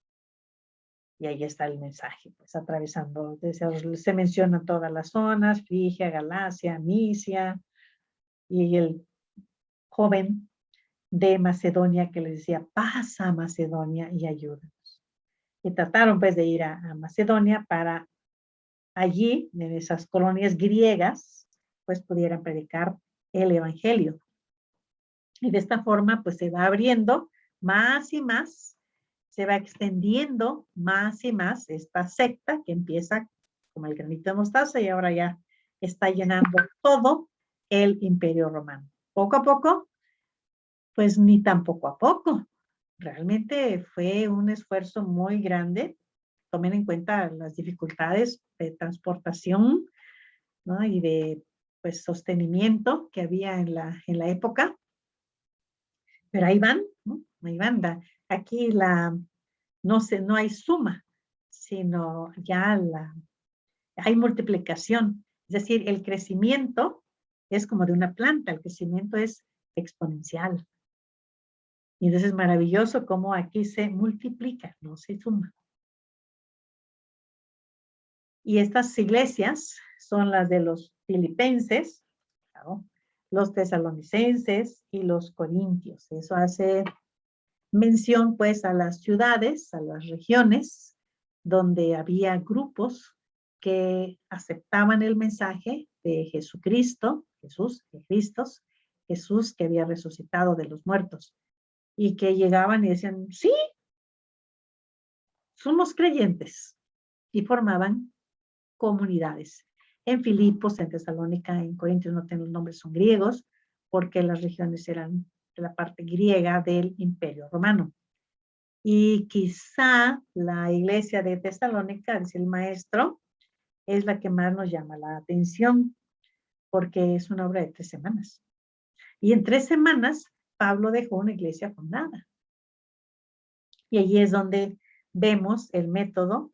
Y ahí está el mensaje, pues atravesando, se mencionan todas las zonas, Frigia, Galacia, Misia, y el joven de Macedonia que les decía, pasa a Macedonia y ayúdanos. Y trataron pues de ir a Macedonia para allí, en esas colonias griegas, pues pudieran predicar el evangelio. Y de esta forma pues se va abriendo más y más, se va extendiendo más y más esta secta que empieza como el granito de mostaza y ahora ya está llenando todo el Imperio Romano. Poco a poco, pues ni tan poco a poco. Realmente fue un esfuerzo muy grande. Tomen en cuenta las dificultades de transportación, ¿no? Y de pues sostenimiento que había en la época. Pero ahí van, ¿no? Ahí van. Aquí no hay suma, sino ya hay multiplicación. Es decir, el crecimiento es como de una planta, el crecimiento es exponencial. Y entonces es maravilloso cómo aquí se multiplica, no se suma. Y estas iglesias son las de los filipenses, ¿no? Los tesalonicenses y los corintios. Eso hace mención pues a las ciudades, a las regiones, donde había grupos que aceptaban el mensaje de Jesucristo, Jesús que había resucitado de los muertos, y que llegaban y decían, sí, somos creyentes, y formaban comunidades. En Filipos, en Tesalónica, en Corintios no tengo los nombres, son griegos, porque las regiones eran de la parte griega del Imperio Romano. Y quizá la iglesia de Tesalónica, dice el maestro, es la que más nos llama la atención, porque es una obra de 3 semanas. Y en 3 semanas, Pablo dejó una iglesia fundada. Y allí es donde vemos el método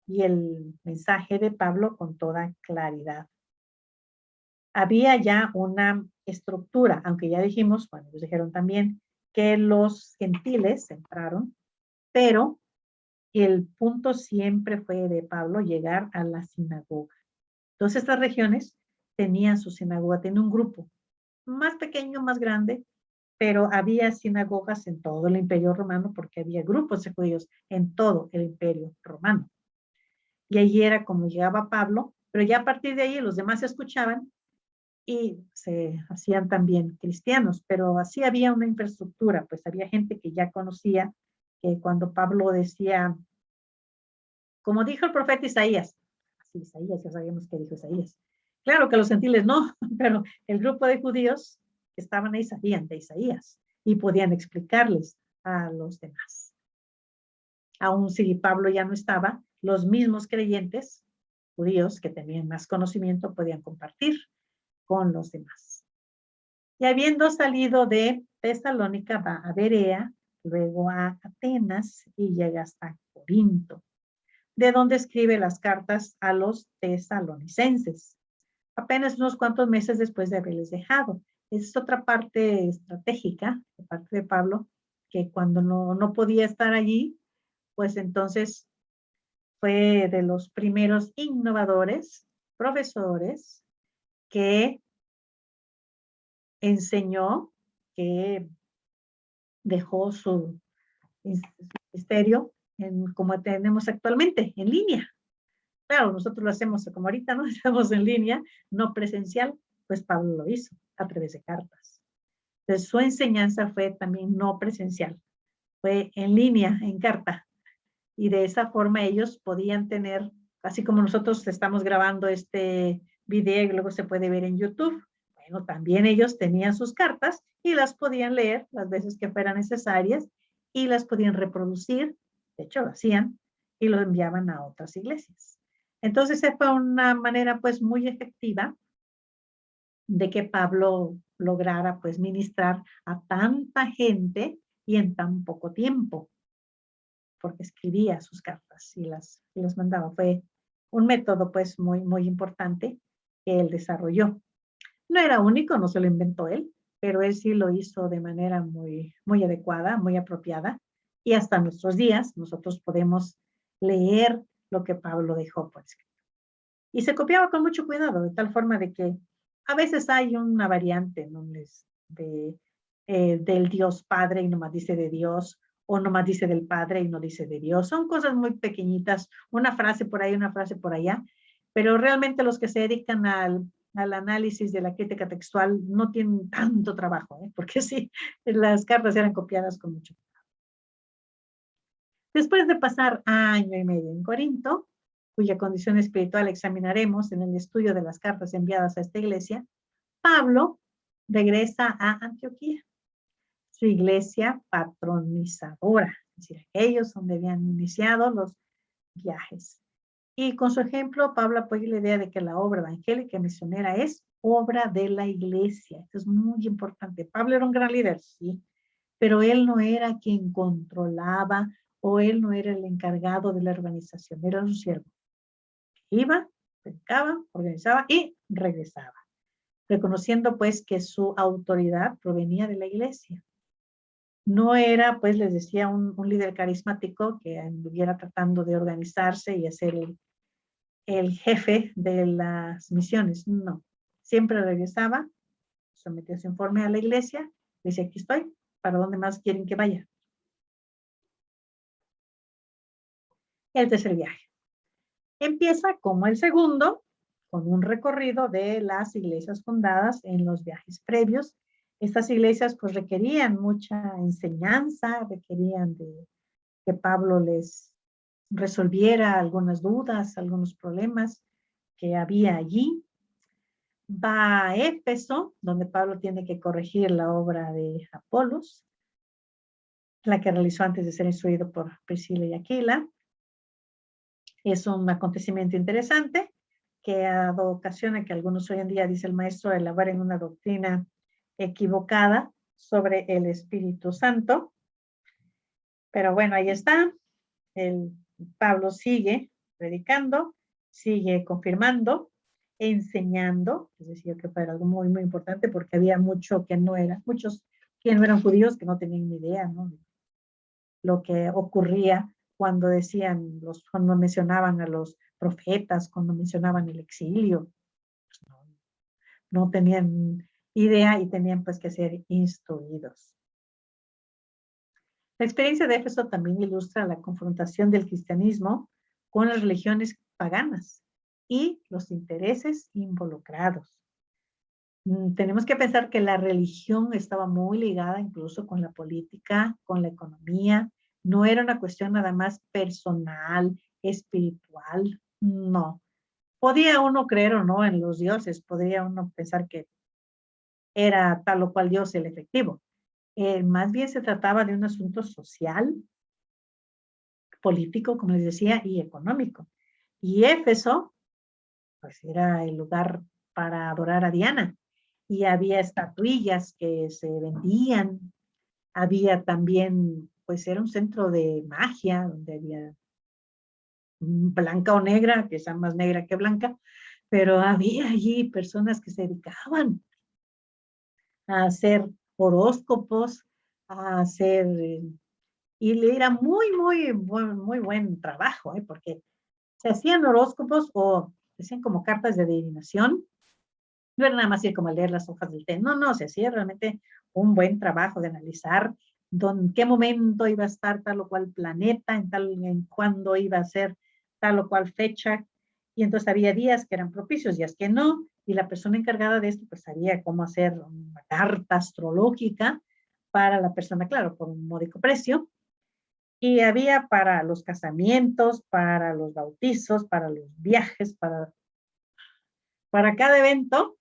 y el mensaje de Pablo con toda claridad. Había ya una estructura, aunque ya dijimos, bueno, ellos dijeron también que los gentiles entraron, pero el punto siempre fue de Pablo llegar a la sinagoga. Entonces estas regiones tenían su sinagoga, tenían un grupo más pequeño, más grande, pero había sinagogas en todo el Imperio Romano porque había grupos de judíos en todo el Imperio Romano. Y allí era como llegaba Pablo, pero ya a partir de ahí los demás escuchaban y se hacían también cristianos, pero así había una infraestructura, pues había gente que ya conocía que cuando Pablo decía, como dijo el profeta Isaías, así Isaías, ya sabíamos que dijo Isaías. Claro que los gentiles no, pero el grupo de judíos que estaban ahí sabían de Isaías y podían explicarles a los demás. Aún si Pablo ya no estaba, los mismos creyentes judíos que tenían más conocimiento podían compartir con los demás. Y habiendo salido de Tesalónica, va a Berea, luego a Atenas y llega hasta Corinto, de donde escribe las cartas a los tesalonicenses, apenas unos cuantos meses después de haberles dejado. Es otra parte estratégica de parte de Pablo, que cuando no podía estar allí, pues entonces fue de los primeros innovadores, profesores, que enseñó, que dejó su ministerio como tenemos actualmente, en línea. Claro, nosotros lo hacemos como ahorita, ¿no? Estamos en línea, no presencial, pues Pablo lo hizo a través de cartas. Entonces, su enseñanza fue también no presencial, fue en línea, en carta. Y de esa forma ellos podían tener, así como nosotros estamos grabando este video y luego se puede ver en YouTube, bueno, también ellos tenían sus cartas y las podían leer las veces que fueran necesarias y las podían reproducir, de hecho lo hacían, y lo enviaban a otras iglesias. Entonces, esa fue una manera pues muy efectiva de que Pablo lograra pues ministrar a tanta gente y en tan poco tiempo, porque escribía sus cartas y las mandaba. Fue un método pues muy importante que él desarrolló. No era único, no se lo inventó él, pero él sí lo hizo de manera muy adecuada, muy apropiada, y hasta nuestros días nosotros podemos leer lo que Pablo dejó por escrito. Y se copiaba con mucho cuidado, de tal forma de que a veces hay una variante, ¿no? Del Dios Padre y nomás dice de Dios, o nomás dice del Padre y no dice de Dios. Son cosas muy pequeñitas, una frase por ahí, una frase por allá, pero realmente los que se dedican al análisis de la crítica textual no tienen tanto trabajo, ¿eh? Porque sí, las cartas eran copiadas con mucho. Después de pasar año y medio en Corinto, cuya condición espiritual examinaremos en el estudio de las cartas enviadas a esta iglesia, Pablo regresa a Antioquía, su iglesia patronizadora, es decir, aquellos donde habían iniciado los viajes. Y con su ejemplo, Pablo apoya la idea de que la obra evangélica y misionera es obra de la iglesia. Esto es muy importante. Pablo era un gran líder, sí, pero él no era quien controlaba o él no era el encargado de la organización, era un siervo. Iba, predicaba, organizaba y regresaba, reconociendo pues que su autoridad provenía de la iglesia. No era, pues les decía, un líder carismático que estuviera tratando de organizarse y hacer el jefe de las misiones, no. Siempre regresaba, sometía su informe a la iglesia, decía, aquí estoy, ¿para dónde más quieren que vaya? El tercer viaje. Empieza como el segundo, con un recorrido de las iglesias fundadas en los viajes previos. Estas iglesias pues requerían mucha enseñanza, requerían de que Pablo les resolviera algunas dudas, algunos problemas que había allí. Va a Éfeso, donde Pablo tiene que corregir la obra de Apolos, la que realizó antes de ser instruido por Priscila y Aquila. Es un acontecimiento interesante que ha dado ocasión a que algunos hoy en día, dice el maestro, elaboren una doctrina equivocada sobre el Espíritu Santo. Pero bueno, ahí está. Pablo sigue predicando, sigue confirmando, enseñando, es decir, que fue algo muy, muy importante porque había muchos que no eran judíos que no tenían ni idea, ¿no? Lo que ocurría cuando decían, cuando mencionaban a los profetas, cuando mencionaban el exilio, pues no tenían idea y tenían pues que ser instruidos. La experiencia de Éfeso también ilustra la confrontación del cristianismo con las religiones paganas y los intereses involucrados. Tenemos que pensar que la religión estaba muy ligada incluso con la política, con la economía. No era una cuestión nada más personal, espiritual, no. Podía uno creer o no en los dioses, podría uno pensar que era tal o cual dios el efectivo. Más bien se trataba de un asunto social, político, como les decía, y económico. Y Éfeso, pues era el lugar para adorar a Diana. Y había estatuillas que se vendían. Había también, pues era un centro de magia, donde había blanca o negra, que sea más negra que blanca, pero había allí personas que se dedicaban a hacer horóscopos, a hacer, y era muy buen trabajo, porque se hacían horóscopos o decían como cartas de adivinación. No era nada más ir como a leer las hojas del té. No, se hacía realmente un buen trabajo de analizar en qué momento iba a estar tal o cual planeta, en cuándo iba a ser tal o cual fecha. Y entonces había días que eran propicios, días que no. Y la persona encargada de esto, pues sabía cómo hacer una carta astrológica para la persona, claro, por un módico precio. Y había para los casamientos, para los bautizos, para los viajes, para cada evento,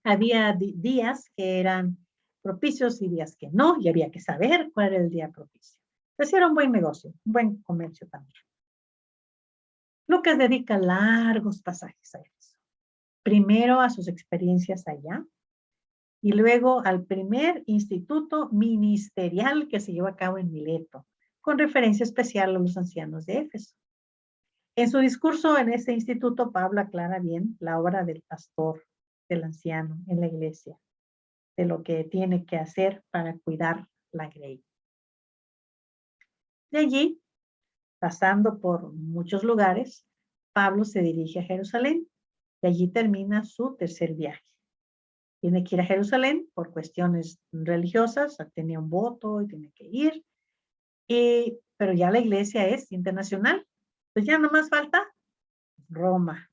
había días que eran propicios y días que no, y había que saber cuál era el día propicio. Entonces era un buen negocio, un buen comercio también. Lucas dedica largos pasajes a eso. Primero a sus experiencias allá, y luego al primer instituto ministerial que se llevó a cabo en Mileto, con referencia especial a los ancianos de Éfeso. En su discurso en ese instituto, Pablo aclara bien la obra del pastor, del anciano en la iglesia, de lo que tiene que hacer para cuidar la grey. De allí Pasando por muchos lugares, Pablo se dirige a Jerusalén y allí termina su tercer viaje. Tiene que ir a Jerusalén por cuestiones religiosas, tenía un voto y tiene que ir, pero ya la iglesia es internacional. Pues ya no más falta Roma.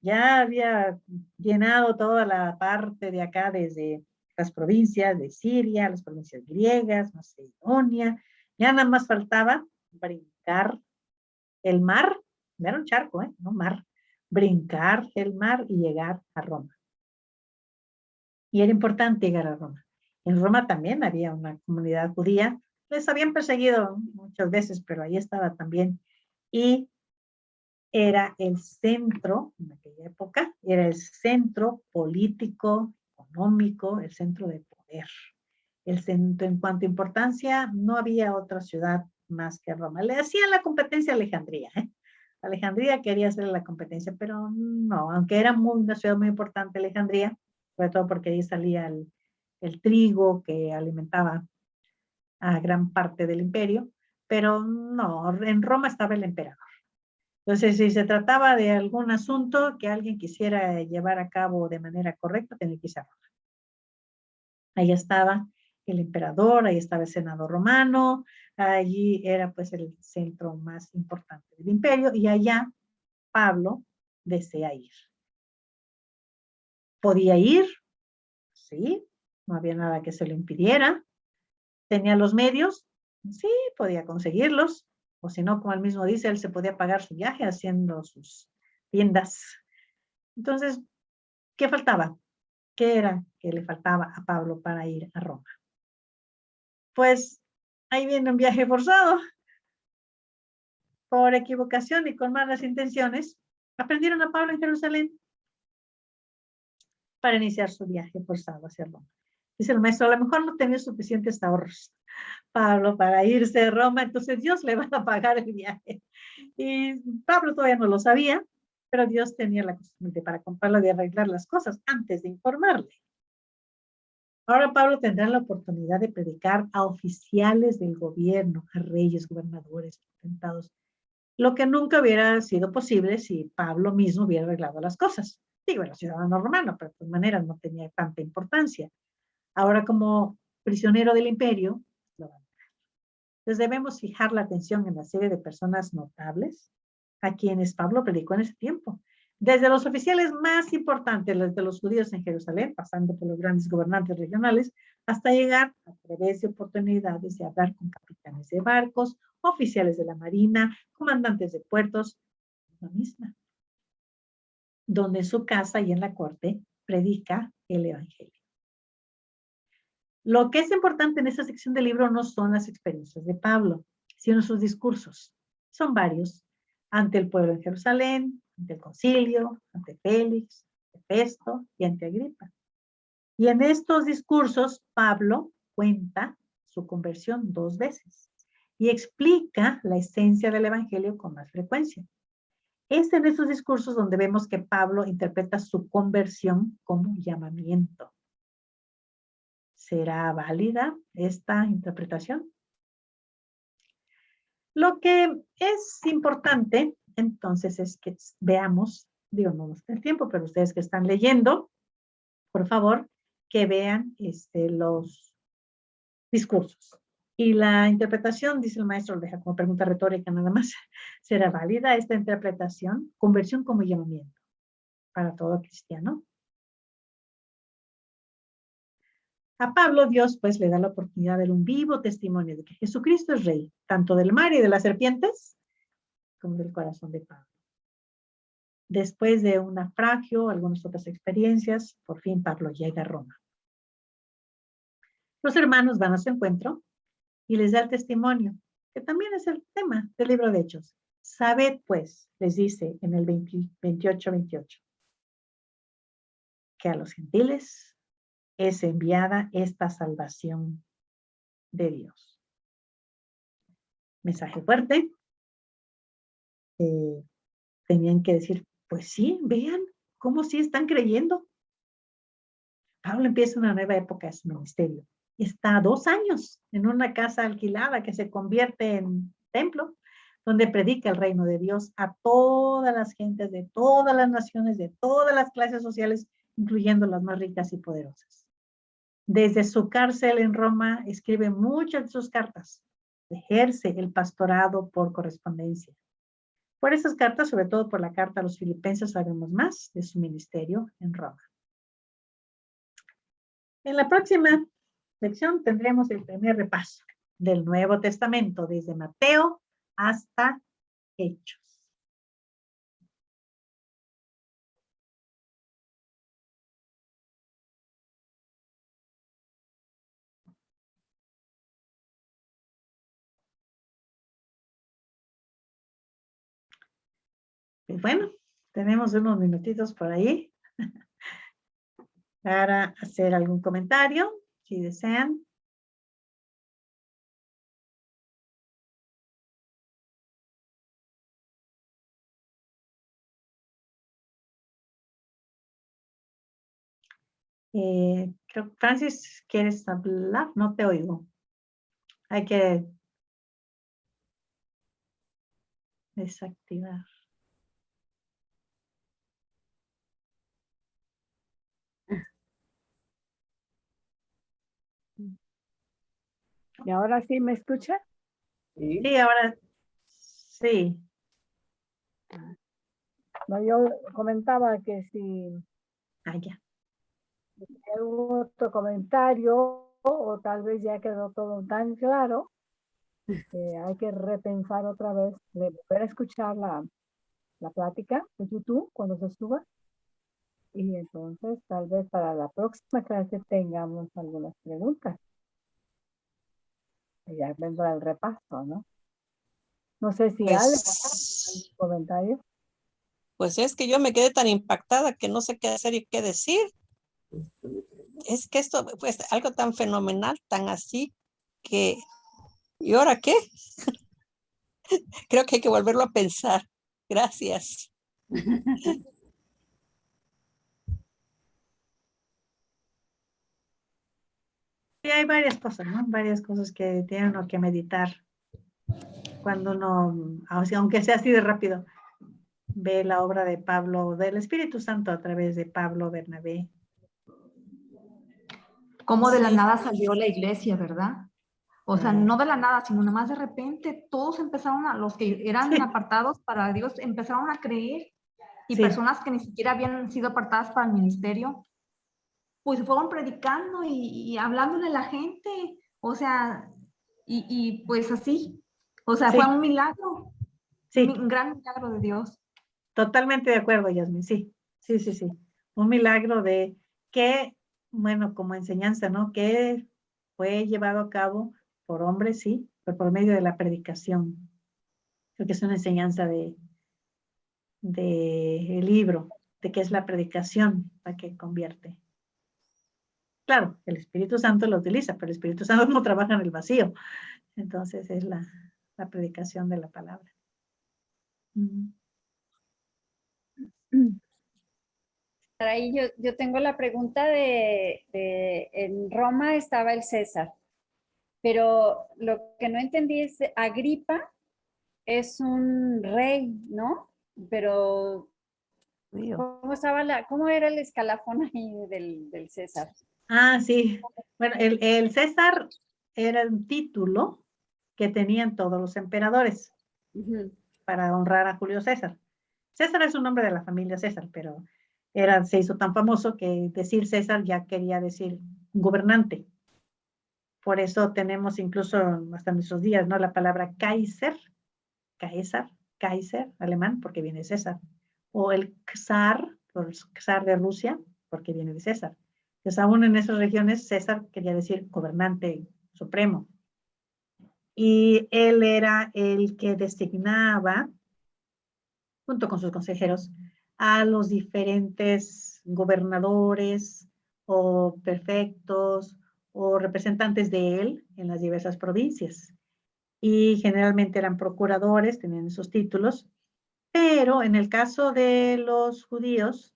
Ya había llenado toda la parte de acá desde las provincias de Siria, las provincias griegas, Macedonia. Ya nada más faltaba brincar el mar, no era un charco, no mar, brincar el mar y llegar a Roma. Y era importante llegar a Roma. En Roma también había una comunidad judía, les habían perseguido muchas veces, pero ahí estaba también. Y era el centro, en aquella época, era el centro político, económico, el centro de poder. El centro, en cuanto a importancia, no había otra ciudad más que Roma. Le hacían la competencia a Alejandría, Alejandría quería hacerle la competencia, pero no, aunque era una ciudad muy importante Alejandría, sobre todo porque ahí salía el trigo que alimentaba a gran parte del imperio, pero no, en Roma estaba el emperador. Entonces, si se trataba de algún asunto que alguien quisiera llevar a cabo de manera correcta, tenía que irse a Roma. Ahí estaba el emperador, ahí estaba el senado romano, allí era pues el centro más importante del imperio y allá Pablo desea ir. ¿Podía ir? Sí, no había nada que se lo impidiera. ¿Tenía los medios? Sí, podía conseguirlos. O si no, como él mismo dice, él se podía pagar su viaje haciendo sus tiendas. Entonces, ¿qué faltaba? ¿Qué era que le faltaba a Pablo para ir a Roma? Pues ahí viene un viaje forzado. Por equivocación y con malas intenciones, aprendieron a Pablo en Jerusalén para iniciar su viaje forzado hacia Roma. Dice el maestro, a lo mejor no tenía suficientes ahorros Pablo para irse a Roma, entonces Dios le va a pagar el viaje. Y Pablo todavía no lo sabía, pero Dios tenía la costumbre para comprarlo de arreglar las cosas antes de informarle. Ahora Pablo tendrá la oportunidad de predicar a oficiales del gobierno, a reyes, gobernadores, potentados, lo que nunca hubiera sido posible si Pablo mismo hubiera arreglado las cosas. Digo, era ciudadano romano, pero de todas maneras no tenía tanta importancia. Ahora como prisionero del imperio, entonces debemos fijar la atención en la serie de personas notables a quienes Pablo predicó en ese tiempo. Desde los oficiales más importantes, desde los judíos en Jerusalén, pasando por los grandes gobernantes regionales, hasta llegar a través de oportunidades de hablar con capitanes de barcos, oficiales de la marina, comandantes de puertos, la misma, donde en su casa y en la corte predica el evangelio. Lo que es importante en esta sección del libro no son las experiencias de Pablo, sino sus discursos. Son varios. Ante el pueblo en Jerusalén, ante el concilio, ante Félix, ante Festo y ante Agripa. Y en estos discursos, Pablo cuenta su conversión 2 veces y explica la esencia del evangelio con más frecuencia. Es en estos discursos donde vemos que Pablo interpreta su conversión como llamamiento. ¿Será válida esta interpretación? Lo que es importante, entonces, es que veamos, digo, no nos da el tiempo, pero ustedes que están leyendo, por favor, que vean los discursos. Y la interpretación, dice el maestro, lo deja como pregunta retórica nada más, ¿será válida esta interpretación? Conversión como llamamiento para todo cristiano. A Pablo Dios pues le da la oportunidad de dar un vivo testimonio de que Jesucristo es rey, tanto del mar y de las serpientes, como del corazón de Pablo. Después de un naufragio, algunas otras experiencias, por fin Pablo llega a Roma. Los hermanos van a su encuentro y les da el testimonio, que también es el tema del libro de Hechos. Sabed pues, les dice en el 28, que a los gentiles es enviada esta salvación de Dios. Mensaje fuerte. Tenían que decir, pues sí, vean cómo sí están creyendo. Pablo empieza una nueva época de su ministerio. Está 2 años en una casa alquilada que se convierte en templo. donde predica el reino de Dios a todas las gentes de todas las naciones, de todas las clases sociales, incluyendo las más ricas y poderosas. Desde su cárcel en Roma, escribe muchas de sus cartas. Ejerce el pastorado por correspondencia. Por esas cartas, sobre todo por la carta a los filipenses, sabemos más de su ministerio en Roma. En la próxima lección tendremos el primer repaso del Nuevo Testamento, desde Mateo hasta Hechos. Pues bueno, tenemos unos minutitos por ahí para hacer algún comentario, si desean. Creo que Francis, ¿quieres hablar? No te oigo. Hay que desactivar. ¿Y ahora sí me escucha? Sí, ahora sí. No, yo comentaba que si Ya. hay otro comentario o tal vez ya quedó todo tan claro que hay que repensar otra vez, de volver a escuchar la plática de YouTube cuando se suba. Y entonces tal vez para la próxima clase tengamos algunas preguntas. Y ya vendrá el repaso, ¿no? No sé si hay Pues, comentarios. pues es que yo me quedé tan impactada que no sé qué hacer y qué decir. Es que esto pues algo tan fenomenal, tan así, que ¿y ahora qué? Creo que hay que volverlo a pensar. Gracias. Sí, hay varias cosas, ¿no? Varias cosas que tiene uno que meditar cuando uno, aunque sea así de rápido, ve la obra de Pablo, del Espíritu Santo a través de Pablo Bernabé. Cómo de la nada salió la iglesia, ¿verdad? O sea, no de la nada, sino nada más de repente todos empezaron a, los que eran apartados para Dios, empezaron a creer, y personas que ni siquiera habían sido apartadas para el ministerio, pues fueron predicando y hablándole a la gente, o sea, y pues así, o sea, fue un milagro, un gran milagro de Dios. Totalmente de acuerdo, Yasmin, sí. Un milagro de que, bueno, como enseñanza, ¿no? Que fue llevado a cabo por hombres, sí, pero por medio de la predicación. Creo que es una enseñanza de el libro, de qué es la predicación, la que convierte. Claro, el Espíritu Santo lo utiliza, pero el Espíritu Santo no trabaja en el vacío. Entonces es la predicación de la palabra. Ahí yo tengo la pregunta en Roma estaba el César, pero lo que no entendí es, Agripa es un rey, ¿no? Pero, ¿cómo era el escalafón ahí del César? Ah, sí. Bueno, el César era un título que tenían todos los emperadores para honrar a Julio César. César es un nombre de la familia César, pero se hizo tan famoso que decir César ya quería decir gobernante. Por eso tenemos incluso hasta nuestros días, ¿no? La palabra Kaiser, Kaiser, alemán, porque viene de César. O el Czar de Rusia, porque viene de César. Entonces, aún en esas regiones, César quería decir gobernante supremo. Y él era el que designaba, junto con sus consejeros, a los diferentes gobernadores o prefectos o representantes de él en las diversas provincias. Y generalmente eran procuradores, tenían esos títulos, pero en el caso de los judíos,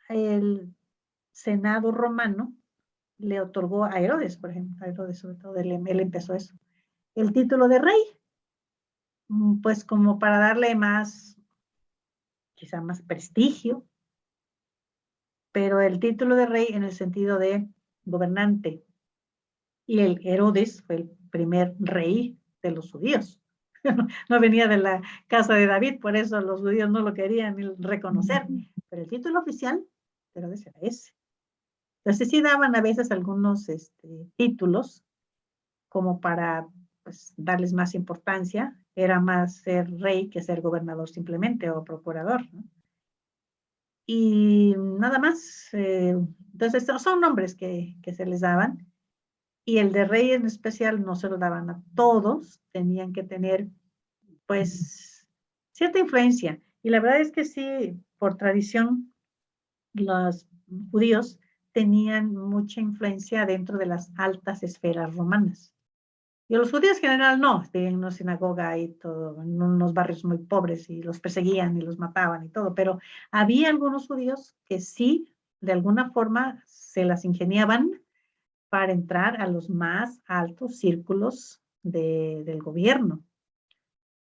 el Senado romano le otorgó a Herodes, por ejemplo, a Herodes sobre todo, él empezó eso, el título de rey. pues como para darle más, quizá más prestigio, pero el título de rey en el sentido de gobernante. Y el Herodes fue el primer rey de los judíos. No venía de la casa de David, por eso los judíos no lo querían ni reconocer. Pero el título oficial de Herodes era ese. Entonces sí daban a veces algunos títulos como para pues, darles más importancia. Era más ser rey que ser gobernador simplemente o procurador, ¿no? Y nada más. Entonces son nombres que se les daban. Y el de rey en especial no se lo daban a todos, tenían que tener pues cierta influencia. Y la verdad es que sí, por tradición, los judíos tenían mucha influencia dentro de las altas esferas romanas. Y los judíos en general no, vivían en una sinagoga y todo, en unos barrios muy pobres y los perseguían y los mataban y todo, pero había algunos judíos que sí, de alguna forma, se las ingeniaban para entrar a los más altos círculos del gobierno.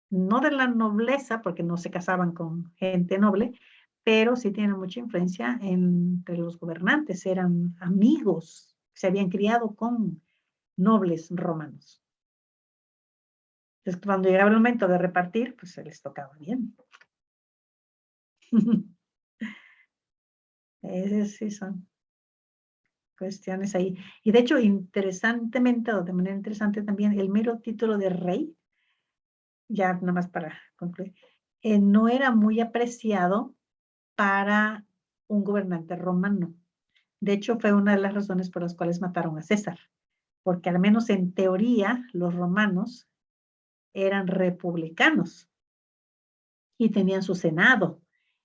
No de la nobleza, porque no se casaban con gente noble, pero sí tienen mucha influencia entre los gobernantes. Eran amigos, se habían criado con nobles romanos. Entonces, cuando llegaba el momento de repartir, pues se les tocaba bien. Esas sí son cuestiones ahí. Y de hecho, interesantemente, o de manera interesante también, el mero título de rey, ya nada más para concluir, no era muy apreciado para un gobernante romano. De hecho, fue una de las razones por las cuales mataron a César, porque al menos en teoría los romanos eran republicanos y tenían su senado.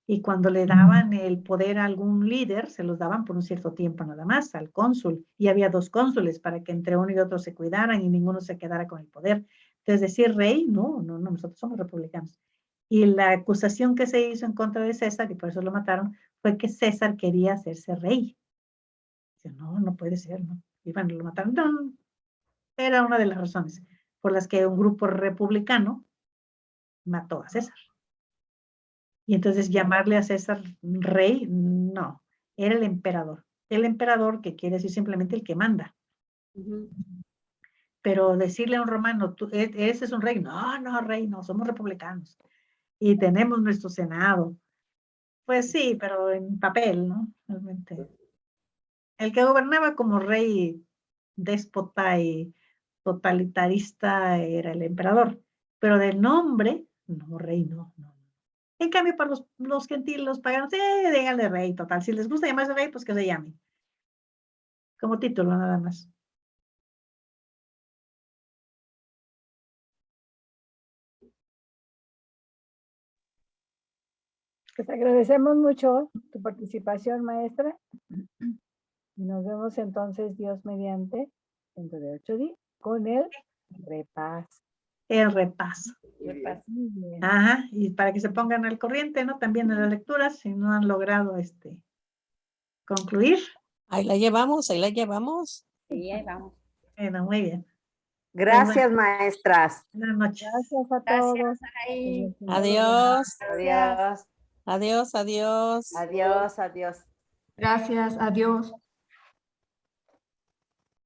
Y cuando le daban el poder a algún líder, se los daban por un cierto tiempo nada más, al cónsul. Y había 2 cónsules para que entre uno y otro se cuidaran y ninguno se quedara con el poder. Entonces, decir rey, no, nosotros somos republicanos. Y la acusación que se hizo en contra de César, y por eso lo mataron, fue que César quería hacerse rey. Dice, no puede ser, ¿no? Y bueno, lo mataron. No, era una de las razones por las que un grupo republicano mató a César. Y entonces llamarle a César rey, no, era el emperador. El emperador, que quiere decir simplemente el que manda. Pero decirle a un romano, ese es un rey, no, rey, no, somos republicanos. Y tenemos nuestro senado. Pues sí, pero en papel, ¿no? Realmente. El que gobernaba como rey déspota y totalitarista era el emperador. Pero de nombre, no, rey, no. En cambio, para los gentiles, los paganos, díganle rey, total. Si les gusta llamarse rey, pues que se llame. Como título, nada más. Pues agradecemos mucho tu participación, maestra. Y nos vemos entonces, Dios mediante, dentro de 8 días, con el repaso. El repaso. Muy bien. Ajá, y para que se pongan al corriente, ¿no? También en las lecturas, si no han logrado concluir. Ahí la llevamos, ahí la llevamos. Sí, ahí vamos. Bueno, muy bien. Gracias, maestras. Buenas noches. Gracias a Gracias, todos. Saraí. Adiós, Adiós. adiós, adiós. Adiós, adiós. Gracias, adiós.